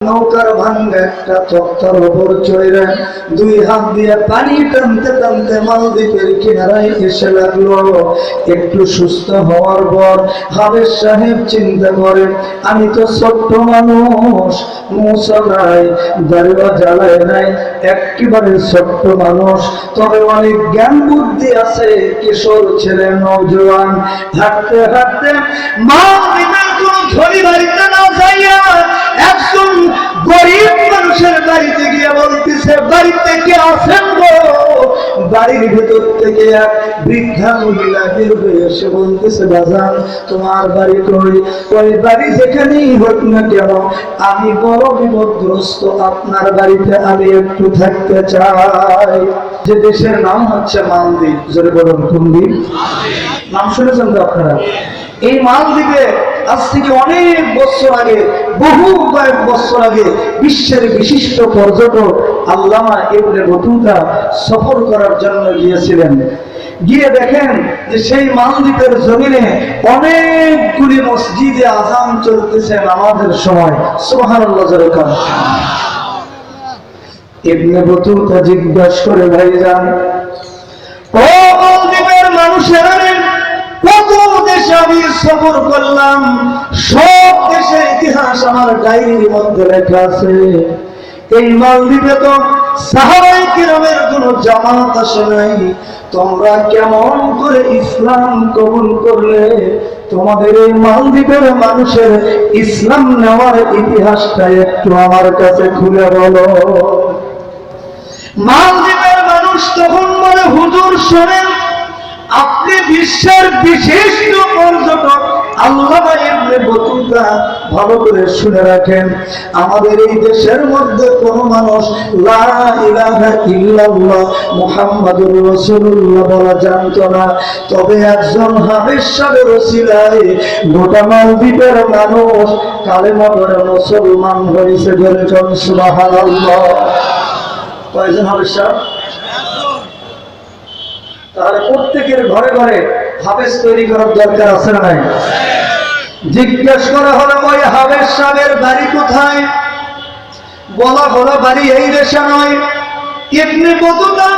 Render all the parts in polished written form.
নৌকার ভাঙ্গা একটা তক্তার উপর চড়ে দুই হাত দিয়ে পানি টানতে টানতে মালদ্বীপের কিনারায় এসে লাগলো। একটু সুস্থ হওয়ার পর হাবেজ সাহেব চিন্তা করে, আমি তো ছোট্ট মানুষ, মুসা নাই, দাড়িও জ্বালায় নাই, একেবারে ছোট্ট মানুষ, তবে অনেক জ্ঞান বুদ্ধি আছে, কিশোর ছেলে, নওজোয়ান। হাঁটতে হাঁটতে মালদ্বীপের কোন ধনী বাড়িতে না যাইয়া একজন গরিব মানুষের বাড়িতে গিয়ে বলতেছে, বাড়িতে কে আছেন গো? বাড়ির ভেতর থেকে এক বৃদ্ধা মহিলা বের হয়ে এসে বলতেছে, বাজান তোমার বাড়ি কই? ওই বাড়ি যেখানেই হোক না কেন, আমি বড় বিপদগ্রস্ত, আপনার বাড়িতে আমি একটু থাকতে চাই। যে দেশের নাম হচ্ছে মালদ্বীপ। জোরে বলুন, কোন দ্বীপ? নাম শুনেছেন তো আপনারা? এই মালদ্বীপে আজ থেকে অনেক বছর আগে, বহু কয়েক বছর আগে বিশ্বের বিশিষ্ট পর্যটক আল্লামা ইবনে বতুতা সফর করার জন্য গিয়েছিলেন। গিয়ে দেখেন যে সেই মালদ্বীপের জমিনে অনেকগুলি মসজিদে আযান চলতেছে নামাজের সময়। সুবহানাল্লাহ। ইবনে বতুতা জিজ্ঞাসা করে, ভাইজান ও মালদ্বীপের মানুষেরা, কত দেশে আমি সফর করলাম, সব দেশের ইতিহাস আমার ডায়েরির মধ্যে লেখা আছে, এই মালদ্বীপে তো সাহাবায়ে কিরামের কোন জামাত আসে নাই, তোমরা কেমন করে ইসলাম কবুল করলে? তোমাদের এই মালদ্বীপের মানুষের ইসলাম নেওয়ার ইতিহাসটা একটু আমার কাছে খুলে বলো। মালদ্বীপের মানুষ তখন বলে, হুজুর শোনেন, আপনি বিশ্বের বিশিষ্ট পর্যটক আল্লামা ইবনে বতুতা, ভালো করে শুনে রাখেন, আমাদের এই দেশের মধ্যে কোন মানুষ লা ইলাহা ইল্লাল্লাহ মুহাম্মাদুর রাসূলুল্লাহ বলা জানতো না, তবে একজন হাবেজ সাহেবের ওসিলায় গোটা মালদ্বীপের মানুষ কালেমা পড়ে মুসলমান হয়েছে। বলে সুবহানাল্লাহ। কয়জন হাবেজ সাহেব? তাহলে প্রত্যেকের ঘরে ঘরে হাবেজ তৈরি করার দরকার আছে না নাই? জিজ্ঞেস করা হলো, ওই হাবেজ সাহেবের বাড়ি কোথায়? বলা হলো, বাড়ি এই দেশে নয়। ইবনে বতুতা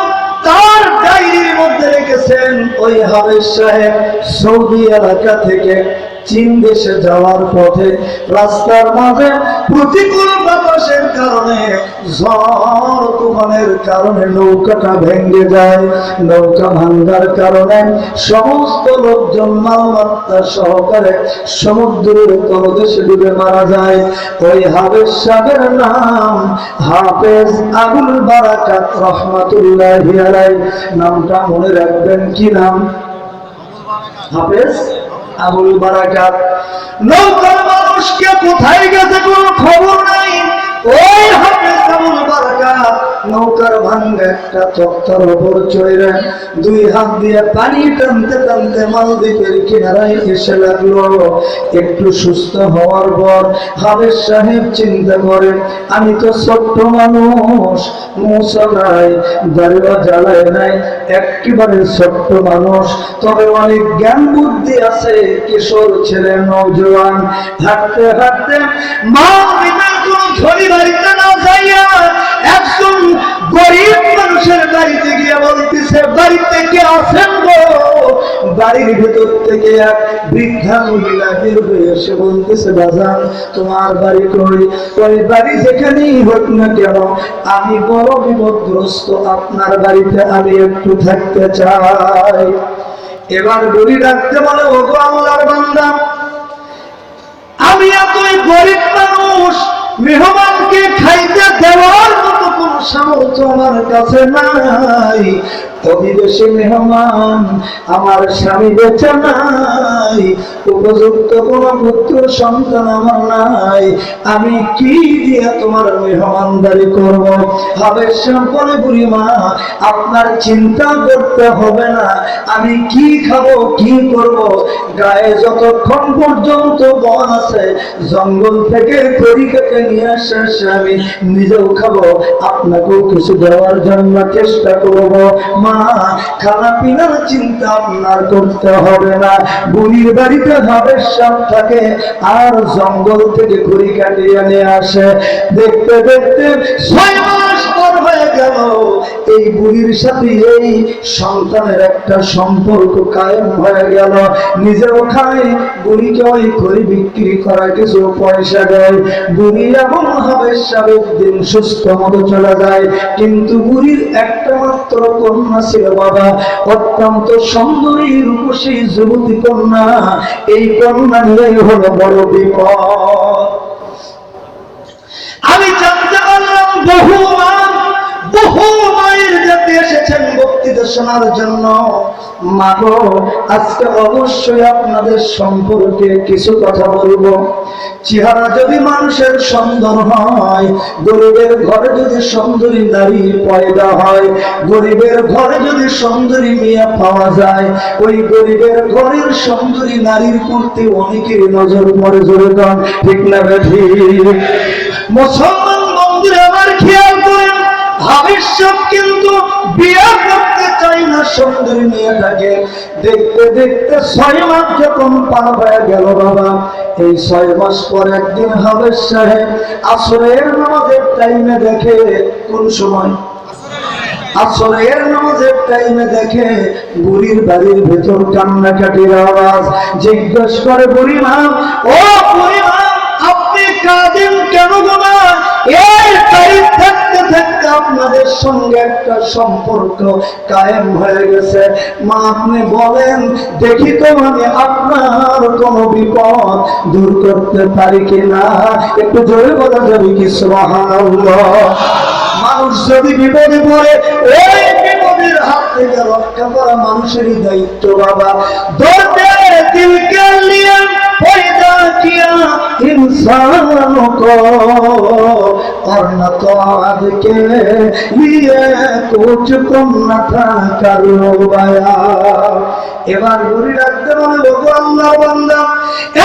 তার ডায়েরির মধ্যে রেখেছেন, ওই হাবেজ সাহেব সৌদি এলাকা থেকে চীন দেশে যাওয়ার পথে রাস্তার মাঝে প্রতিকূল বাতাসের কারণে, ঝড় তুফানের কারণে নৌকাটা ভেঙে যায়। নৌকা ভাঙ্গার কারণে সমস্ত লোকজন মালমাত্রা সহকারে সমুদ্রের তলদেশে ডুবে মারা যায়। ওই হাবেজ সাহেবের নাম হাফেজ আবুল বারাকাত রহমাতুল্লাহি আলাইহি। নামটা মনে রাখবেন। কি নাম? হাফেজ আবুল বারাকাত। নৌকার মানুষকে কোথায় গেছে কোন খবর নাই। ওই হাফেজ আবুল বারাকাত নৌকার ভাঙ্গা একটা তক্তার উপর চড়ে দুই হাত দিয়ে পানি টানতে টানতে মালদ্বীপের কিনারায় এসে লাগলো। একটু সুস্থ হওয়ার পর হাবেজ সাহেব চিন্তা করে, আমি তো ছোট্ট মানুষ, মুসা নাই, দাড়িও জ্বালায় নাই, একেবারে ছোট্ট মানুষ, তবে অনেক জ্ঞান বুদ্ধি আছে, কিশোর ছেলে, নওজোয়ান। হাঁটতে হাঁটতে মালদ্বীপের কোন ধনী বাড়িতে না যাইয়া একজন গরিব মানুষের বাড়িতে গিয়ে বলতেছে, বাড়িতে কে আছেন গো? বাড়ির ভেতর থেকে এক বৃদ্ধা মহিলা বের হয়ে এসে বলতেছে, বাজান তোমার বাড়ি কই? ওই বাড়ি যেখানেই হোক না কেন, আমি বড় বিপদগ্রস্ত, আপনার বাড়িতে আমি একটু থাকতে চাই। এবার বুড়ি ডাকতে বলে, ওগো আল্লাহর বান্দা, আমি এতই গরিব মানুষ, মেহমানকে খাইতে দেওয়ার মতো কোন সামর্থ্য আমার কাছে নাই, অভিবেশী মেহমান, আমার স্বামী বেঁচে নাই, উপযুক্ত কোন পুত্র সন্তান আমার নাই, আমি কি দিয়ে তোমার মেহমানদারি করব? হাবেজ সাহেব বলে, বুড়িমা আপনার চিন্তা করতে হবে না, আমি কি খাবো, কি করব, গায়ে যতক্ষণ পর্যন্ত বন আছে জঙ্গল থেকে খড়ি কেটে নিয়ে আসে আমি নিজেও খাবো, আপনাকেও কিছু দেওয়ার জন্য চেষ্টা করবো। বুড়িমা খানা পিনার চিন্তা আপনার করতে হবে না। বুড়ির বাড়িতে হাবের সাপ থাকে আর জঙ্গল থেকে ঘুড়ি কাটিয়ে নিয়ে আসে। দেখতে দেখতে 6 মাস পর হয়ে গেল, এই বুড়ির সাথে এই সন্তানের একটা সম্পর্ক কায়েম হয়ে গেল। নিজেও খায়, বুড়িকে ওই ঘড়ি বিক্রি করা কিছু পয়সা দেয়। বুড়ি এবং হাবের সাবেক দিন সুস্থ মতো চলে যায়। কিন্তু বুড়ির একটা মাত্র কন্যা ছিল বাবা, অত্যন্ত সুন্দরী রূপসী যুবতী কন্যা। এই কন্যা নিয়েই হলো বড় বিপদ। আমি জানতে পারলাম বহু মায়ের যাতে এসেছেন বক্তৃতা শোনার জন্য। মাগো, আজকে অবশ্যই আপনাদের সম্পর্কে কিছু কথা বলবো। চেহারা যদি মানুষের সুন্দর হয়, গরিবের ঘরে যদি সুন্দরী নারী পয়দা হয়, গরিবের ঘরে যদি সুন্দরী মেয়ে পাওয়া যায়, ওই গরিবের ঘরের সুন্দরী নারীর প্রতি অনেকেরই নজর পড়ে। জোরে গান ঠিক না ঠিক? মুসলমান বন্ধুরা আমার খেয়াল করেন, হাবির সাহেব কিন্তু বিয়ে করতে চাই না সুন্দরী মেয়েটাকে। দেখতে দেখতে 6 মাস যখন পার হয়ে গেল বাবা, এই 6 মাস পর একদিন হাবির সাহেব আসরের নামাজের টাইমে দেখে, কোন সময়? আসরের নামাজের টাইমে দেখে বুড়ির বাড়ির ভেতর কান্নাকাটির আওয়াজ। জিজ্ঞেস করে, বুড়িমা, ও বুড়িমা, আপনি কাঁদেন কেন গো মা? এই তারিখ থাকতে থাকতে আপনাদের সঙ্গে একটা সম্পর্ক কায়েম হয়ে গেছে। মা, আপনি বলেন দেখি তো, আমি আপনার কোন বিপদ দূর করতে পারি কিনা। একটু জোরে বলা যাবে কি সুবহানাল্লাহ? মানুষ যদি বিপদে পড়ে, ওই বিপদের হাত থেকে রক্ষা করা মানুষেরই দায়িত্ব বাবা। দর্দে দিল কে লিয়ে पैदा किया इंसान को और न तो आज के लिए कुछ तुम न था करवाया। এবার বুড়ি ডাকতে বলে, ওগো আল্লাহ বান্দা,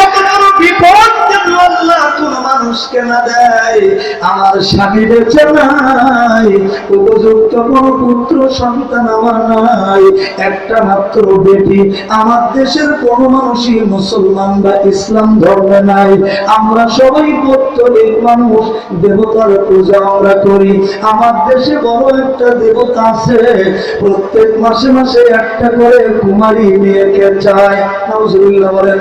এত বড় বিপদ যেন আল্লাহ কোন মানুষকে না দেয়। আমার স্বামী বেঁচে নাই, উপযুক্ত কোন পুত্র সন্তান আমার নাই, একটা মাত্র বেটি। আমার দেশের কোন মানুষই মুসলমান বা ইসলাম ধর্মে নাই। আমরা সবাই পৌত্তলিক মানুষ, দেবতার পূজা আমরা করি। আমার দেশে বড় একটা দেবতা আছে, প্রত্যেক মাসে মাসে একটা করে কুমারী মেয়েকে চায়। নাউজুবিল্লাহ বলেন।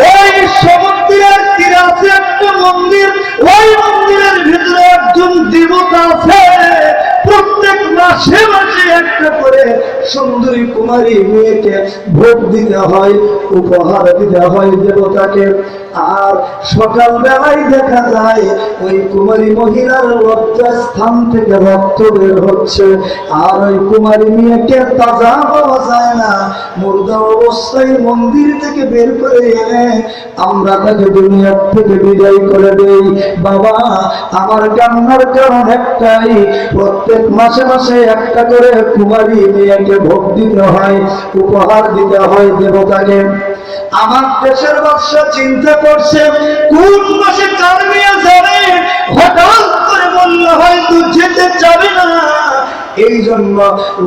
ওই সমুদ্রের তীরে আছে একটা মন্দির, ওই মন্দিরের ভিতরে একজন দেবতা আছে, প্রত্যেক মাসে মাসে একটা করে সুন্দরী কুমারী মেয়েকে ভোগ দিতে হয়, উপহার দিতে হয় দেবতাকে। আর সকাল বেলায় দেখা যায় ওই কুমারী মহিলার লজ্জা স্থান থেকে রক্ত বের হচ্ছে। আর ওই কুমারী মেয়েকে তাজা পাওয়া যায় না, মুর্দা অবস্থায় মন্দির থেকে বের করে এনে আমরা তাকে দুনিয়ার থেকে বিদায় করে দেই। বাবা, আমার কান্নার কারণ একটাই, প্রত্যেক মাসে মাসে একটা করে কুমারী মেয়েকে ভোগ দিতে হয়, উপহার দিতে হয় দেবতাকে। আমার দেশের বাদশা চিন্তা করছে কোন মাসে কার মেয়ে যাবে, হঠাৎ করে বলল হয়তো যেতে যাবে না। এই জন্য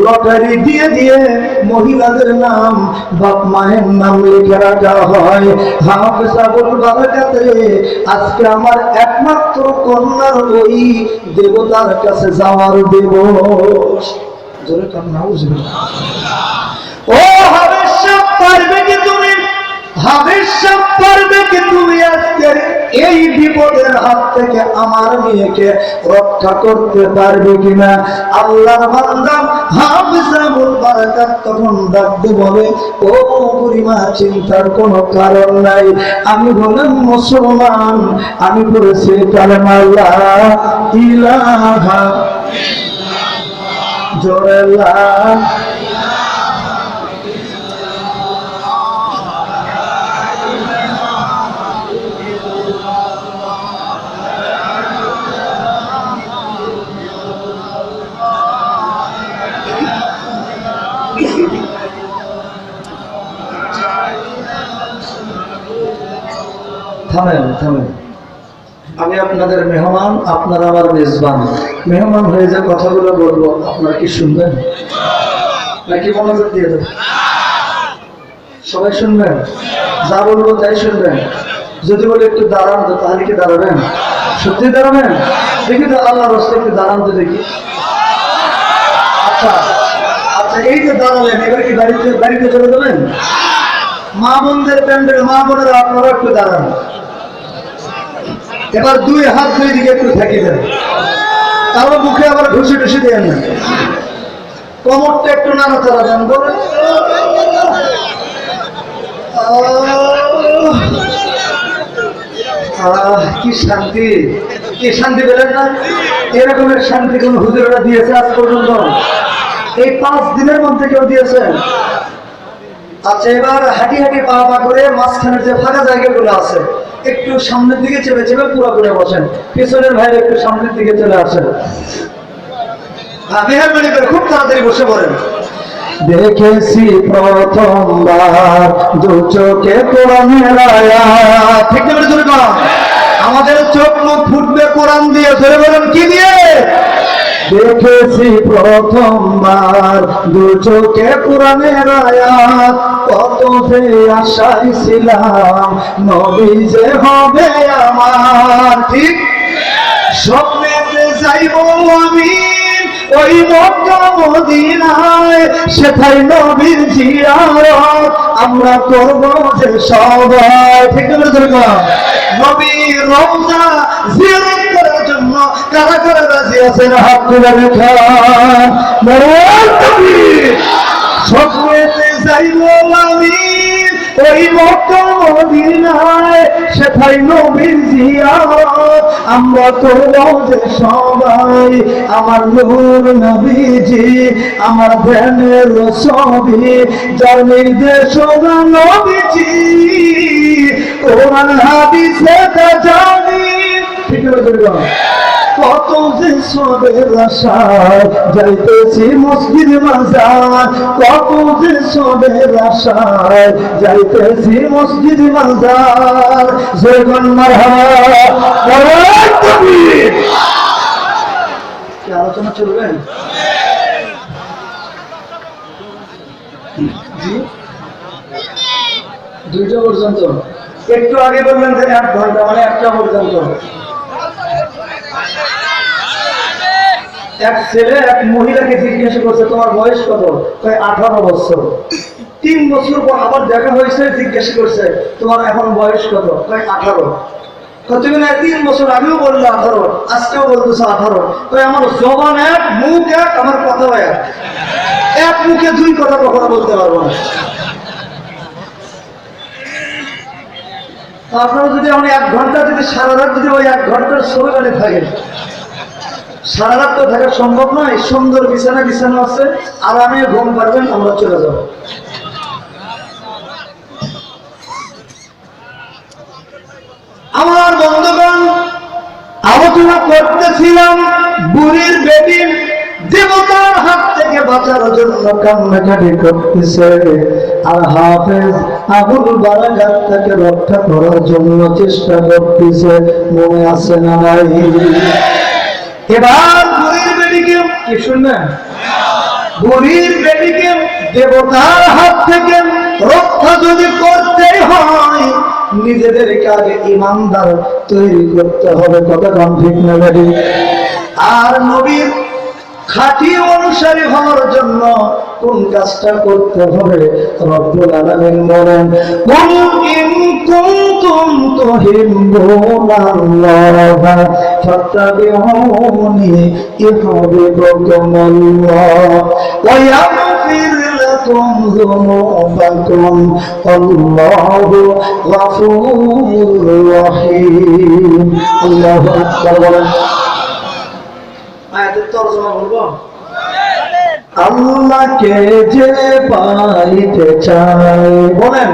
লটারি দিয়ে দিয়ে মহিলাদের নাম বাপ মায়ের নাম লিখে রাখা হয়। হাফেজ আবুল বারাকাতে আজকে আমার একমাত্র কন্যার ওই দেবতার কাছে যাওয়ার দিবস। জোরে কান নাউজুবিল্লাহ। ও হাফেজ সাহেব, পারবে কি তুমি? হাফেজ সাহেব, পারবে কি তুমি আজকে এই বিপদের হাত থেকে আমার মেয়েকে রক্ষা করতে পারবে কিনা? আল্লাহর বান্দা হাফেজ আবুল বারাকাত তখন ডাকতে বলে, ও বুড়িমা, চিন্তার কোনো কারণ নাই। আমি হলাম মুসলমান, আমি পড়েছি কালেমা লা ইলাহা ইল্লাল্লাহ, জোরে লা। থামেন থামেন, আমি আপনাদের মেহমান, আপনারা আমার মেজবান। মেহমান হয়ে যে কথাগুলো বলবো আপনারা কি শুনবেন নাকি মনোযোগ দিয়ে দেবেন? সবাই শুনবেন? যা বলবো তাই শুনবেন? যদি বলে একটু দাঁড়ান তো তাহলে কি দাঁড়াবেন? সত্যি দাঁড়াবেন? দেখি তো আল্লাহর রাস্তায় একটু দাঁড়ান তো দেখি। আচ্ছা আচ্ছা, এই যে দাঁড়ালেন, এবার কি বাড়িতে চলে যাবেন? মা বোনদের প্যান্ডেল, মা বোনেরা আপনারা একটু দাঁড়ান। এবার দুই হাত দুই দিকে একটু থাকি দেন, কারো মুখে আবার ঘুষি টুসি দেন না, কোমরটা একটু নাড়াচাড়া দেন। বলেন কি শান্তি, কি শান্তি পেলেন না? এরকমের শান্তি কোন হুজুরেরা দিয়েছে আজ পর্যন্ত? এই 5 দিনের মধ্যে কেউ দিয়েছেন? আচ্ছা, এবার হাঁটি হাঁটি পা পা করে মাঝখানের যে ফাঁকা জায়গাগুলো আছে একটু সামনের দিকে চেপে চেপে পুরো করে বসেন। পিছনের ভাইরা একটু সামনের দিকে চলে আসেন। মেহরবানি করে খুব তাড়াতাড়ি বসে পড়েন। দেখেছি প্রথমবার দু চোখে কোরআনের আয়াত। ঠিক না বলে না? আমাদের চোখ মুখ ফুটবে কোরআন দিয়ে। ধরে বলেন কি দিয়ে? দেখেছি প্রথমবার দু চোখে কোরআনের আয়াত। কত যে আশায় ছিলাম নবী যে হবে আমার। ঠিক স্বপ্নেতে যাইব আমি ওই মক্কা মদিনায়, সেটাই নবীর জিয়ারত আমরা করব যে সবাই। ঠিক না? নবীর রওজা জিয়ারত করার জন্য কারা কারা রাজি আছেন হাত তুলে দেখান। নারায়ে তাকবীর। স্বপ্নেতে যাইব আমি ওই মক্কা মদিনায়, সেটাই নবীর জিয়ারত আমরা করব যে সবাই। আমার নূর নবীজি আমার ধ্যানের ছবি, যার নির্দেশ নবীজি কোরআন হাদিসে তা জানি। ঠিক আছে? কত যে সবের আশায় যাইতেছি মসজিদ মাজার, কত যে সবের আশায় যাইতেছি মসজিদ মাজার। জয়গণ মারহাবা। নারায়ে তাকবীর। কি আলোচনা চলবেন? জি, 2টা পর্যন্ত। একটু আগে বললেন যে 1 ঘন্টা, মানে 1টা পর্যন্ত। এক ছেলে এক মহিলাকে জিজ্ঞাসা করছে তোমার বয়স কত? 18 বছর। 3 বছর পর আবার দেখা হয়েছে, জিজ্ঞাসা করছে তোমার এখন বয়স কত? 18। তুমি না 3 বছর আগেও বললে 18, আজকেও বলতেছো 18। আমার জবান এক, মুখ এক, আমার কথা এক। এক মুখে 2 কথা কখনো বলতে পারবো না। আপনারা যদি আমি 1 ঘন্টা, যদি সারা রাত যদি ওই 1 ঘন্টার ছবি বানিয়ে থাকে, সারা রাত তো থাকা সম্ভব নয়। সুন্দর বিছানা বিছানা আছে, আরামে ঘুম পারবেন, আমরা চলে যাব। আমার বন্ধুগণ, আলোচনা করতেছিলাম বুড়ির বেটি দেবতার হাত থেকে বাঁচার জন্য কান্নাকাটি করতেছে, আর হাফেজ আবুল বারাকাত তাকে রক্ষা করার জন্য চেষ্টা করতেছে। মনে আছে না নাই? এবার বুড়ির বেটিকে কি শুনবেন? বুড়ির বেটিকে দেবতার হাত থেকে রক্ষা যদি করতেই হয়, নিজেদেরকে আগে ইমানদার তৈরি করতে হবে। কথা কম ঠিক না বেটি? আর নবীর খাঁটি অনুসারী হওয়ার জন্য কোন কাজটা করতে হবে? রব্বুল আলামিন বলেন, কুল ইন কুনতুম তুহিব্বুনাল্লাহা ফাত্তাবিউনি ইউহিব্বুকুমুল্লাহ ওয়া ইয়াগফির লাকুম যুনুবাকুম আল্লাহু গফুরুর রহিম। আল্লাহু আকবার বলেন। আয়াতের তরজমা বলবো। আল্লাহকে যে পাইতে চায়, বলেন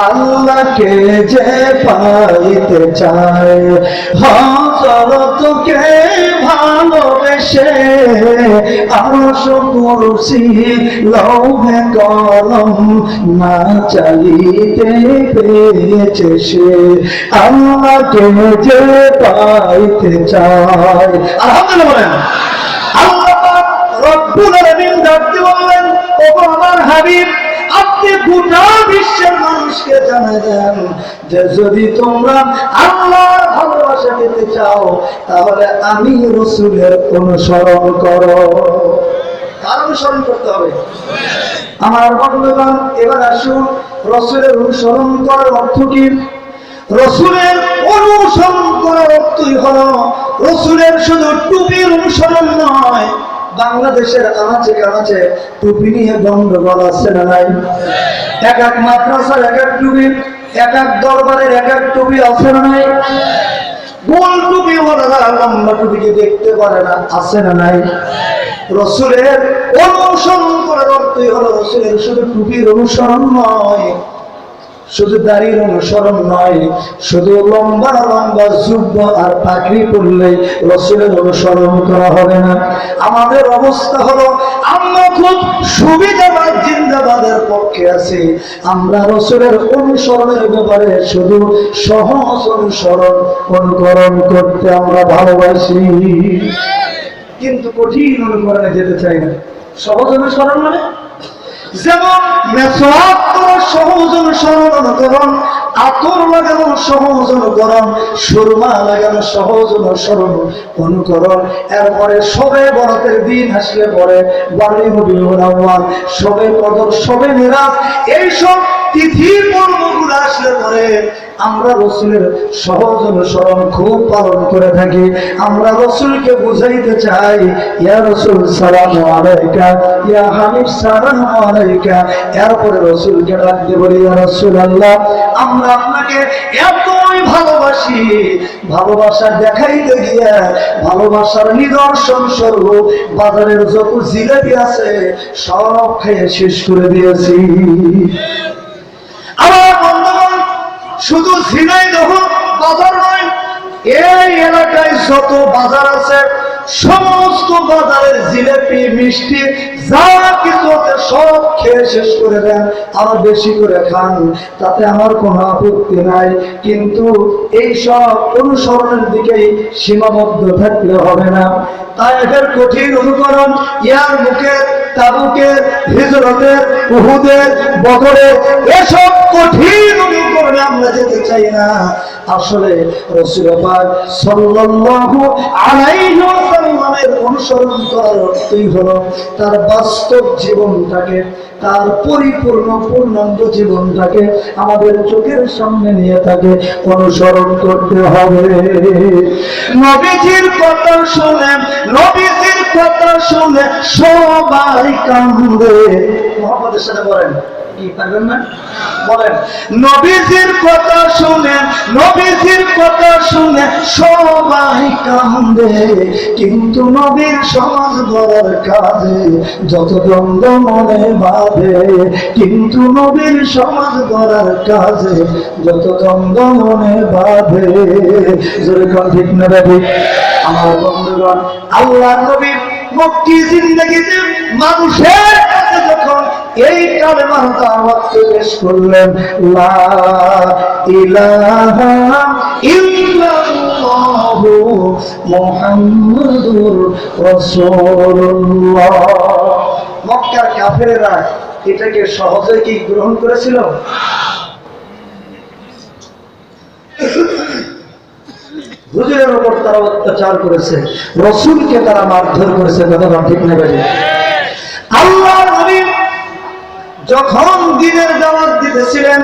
আল্লাহকে যে পাইতে চায়, হযরতকে ভালোবেসে আরশ কুরসি লৌহে কলম না চাইতে পেয়েছে সে আল্লাহকে যে পাইতে চায়। আলহামদুলিল্লাহ বলেন। আল্লাহ পাক রব্বুল আলামিন ডাকতে বললেন, ওগো আমার হাবিব, আপনি গোটা বিশ্বের মানুষকে জানাই দেন যে যদি তোমরা আল্লাহর ভালোবাসা পেতে চাও তাহলে আমি রাসূলের অনুসরণ করো। কার অনুসরণ করতে হবে? আমার বন্ধুগণ, এবার আসুন রাসূলের অনুসরণ করার অর্থ কি? রাসূলের অনুসরণ করার অর্থই হলো রাসূলের শুধু টুপির অনুসরণ নয়। বাংলাদেশের আনাচে কানাচে টুপি নিয়ে গন্ডগোল আছে না নাই? এক এক মাদ্রাসার এক এক টুপি, এক এক দরবারের এক এক টুপি আছে না নাই? গোল টুপি ওরা লম্বা টুপিকে দেখতে পারে না, আছে না নাই? রাসূলের অনুসরণ করার অর্থই হলো রাসূলের শুধু টুপির অনুসরণ নয়, শুধু দাড়ির অনুসরণ নয়, শুধু লম্বা লম্বা যুব্ব আর পাগড়ি পরলে রাসূলের অনুসরণ করা হবে না। আমাদের অবস্থা হলো আমরা খুব সুবিধাবাদ জিন্দাবাদের পক্ষে আছি, আমরা রাসূলের অনুসরণের ব্যাপারে শুধু সহজ অনুকরণ করতে আমরা ভালোবাসি, কিন্তু কঠিন অনুকরণে যেতে চাই না। সহজ অনুসরণ মানে যেমন মেসওয়াক করা সহজ অনুকরণ, আতর লাগানো সহজ অনুকরণ, সুরমা লাগানো সহজ অনুকরণ। এরপরে শবে বরাতের দিন আসলে পরে বাড়ি রবিউল আউয়াল, শবে কদর, শবে মিরাজ, এইসব তিথি পর্বগুলো আসলে পরে আমরা রাসূলের সহজ অনুসরণ খুব পালন করে থাকি। আমরা রাসূলকে বুঝাইতে চাই, ইয়া রাসূল সালামু আলাইকা, ইয়া হাবিব সালামু আলাইকা। এরপরে রাসূলকে ডাকতে বলি, ইয়া রাসূলুল্লাহ, আমরা আপনাকে এতই ভালোবাসি, ভালোবাসা দেখাইতে গিয়ে ভালোবাসার নিদর্শন স্বরূপ বাজারের যত জিলাপি আছে সব খেয়ে শেষ করে দিয়েছি। আমার বন্ধুগণ, শুধু ঝিনাইদহ বাজার নয়, এই এলাকায় যত বাজার আছে সমস্ত বাজারের জিলাপি, মিষ্টি যা কিছু আছে সব খেয়ে শেষ করে দেন, আরো বেশি করে খান, তাতে আমার কোনো আপত্তি নাই। কিন্তু এই সব অনুসরণের দিকেই সীমাবদ্ধ থাকলে হবে না। তায়েফের কঠিন অনুকরণ, ইয়ারমুকের, তাবুকের, হিজরতের, উহুদের, বদরের, এসব কঠিন অনুকরণে আমরা যেতে চাই না। আসলে রাসূল পাক সাল্লাল্লাহু আলাইহি ওয়াসাল্লামের অনুসরণ করার অর্থই হলো তার বাস্তব জীবনটাকে, তার পরিপূর্ণ পূর্ণাঙ্গ জীবনটাকে আমাদের চোখের সামনে নিয়ে তাকে অনুসরণ করতে হবে। নবীজির কথা শুনে, নবীজির কথা শুনে সবাই কান্দে। মুহাম্মদের সাথে বলেন, কি পারবেন না? বলেন, নবীজির কথা শুনে, নবীজির কথা শুনে সবাই কান্দে, কিন্তু নবীর সমাজ গড়ার কাজে যত দ্বন্দ্ব মনে বাঁধে, কিন্তু নবীর সমাজ গড়ার কাজে যত দ্বন্দ্ব মনে বাঁধে। জোরে কোন ঠিক না বাবু? আমার বন্ধুগণ, আল্লাহ নবী মক্কি জিন্দেগিতে মানুষের কাছে যখন এই কালেমার দাওয়াত পেশ করলেন, লা ইলাহা ইল্লাল্লাহু মুহাম্মাদুর রাসূলুল্লাহ, মক্কার কাফেররা এটাকে সহজে কি গ্রহণ করেছিল? হুজুরের উপর তারা অত্যাচার করেছে, রাসূলকে তারা মারধর করেছে, কথা ঠিক না ভাই? আল্লাহ নবী যখন দ্বীনের দাওয়াত দিতেছিলেন,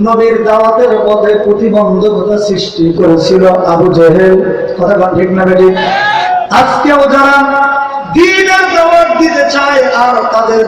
নবীর দাওয়াতের পথে প্রতিবন্ধকতা সৃষ্টি করেছিল আবু জেহেল, কথা ঠিক না ভাই? আজকেও যারা দ্বীনের দাওয়াত দিতে চায় আর তাদের